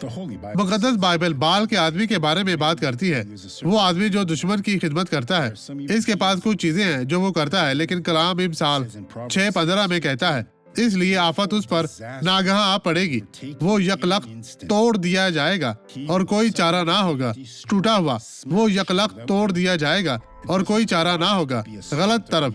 मुकद्दस Bible बाल के आदमी के बारे में बात करती है। वो आदमी जो दुश्मन की खिदमत करता है। इसके पास कुछ चीजें हैं जो वो करता है, लेकिन कलाम इमसाल 6:15 में कहता है, इसलिए आफत उस पर नागहा आ पड़ेगी, वो यकलक तोड़ दिया जाएगा और कोई चारा ना होगा। टूटा हुआ वो यकलक तोड़ दिया जाएगा और कोई चारा ना होगा। गलत तरफ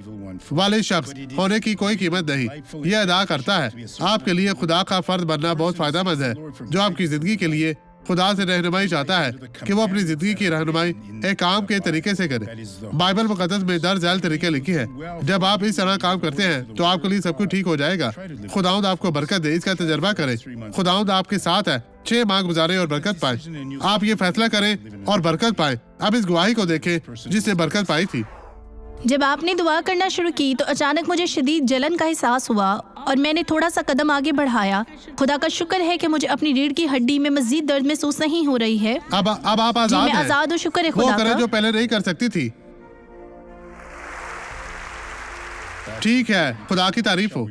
वाले शख्स होने की कोई कीमत नहीं। ये अदा करता है आपके लिए खुदा का फर्द बनना बहुत फायदेमंद है, जो आपकी जिंदगी के लिए खुदा से रहनुमाई चाहता है कि वो अपनी जिंदगी की रहनुमाई एक काम के तरीके से करे। बाइबल मुकद्दस में दर्ज झैल तरीके लिखी है। जब आप इस तरह काम करते हैं तो आपके लिए सब कुछ ठीक हो जाएगा। खुदावंद आपको बरकत दे, इसका तजर्बा करें। खुदावंद आपके साथ है। 6 माह गुजारे और बरकत पाए। आप ये फैसला करें और बरकत पाए। अब इस गवाही को देखें जिसने बरकत पाई थी। जब आपने दुआ करना शुरू की तो अचानक मुझे शदीद जलन का एहसास हुआ और मैंने थोड़ा सा कदम आगे बढ़ाया। खुदा का शुक्र है कि मुझे अपनी रीढ़ की हड्डी में मजीद दर्द महसूस नहीं हो रही है। अब आप जी, आजाद मैं हैं। आजाद हूँ। शुक्र है वो खुदा करें का। जो पहले नहीं कर सकती थी। ठीक है, खुदा की तारीफ हो।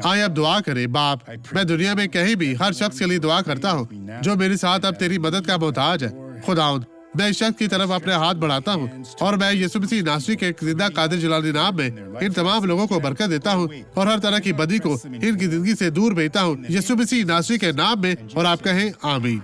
आइए अब दुआ करें। बाप, मैं दुनिया में कहीं भी हर शख्स के लिए दुआ करता हूँ जो मेरे साथ अब तेरी मदद का मोहताज है। खुदावंद, मैं इस शख्स की तरफ अपने हाथ बढ़ाता हूँ और मैं यीशु मसीह नासरी के जिंदा कादिर जलाली नाम में इन तमाम लोगों को बरकत देता हूँ और हर तरह की बदी को इनकी जिंदगी से दूर भेजता हूँ, यीशु मसीह नासरी के नाम में। और आप कहें आमीन।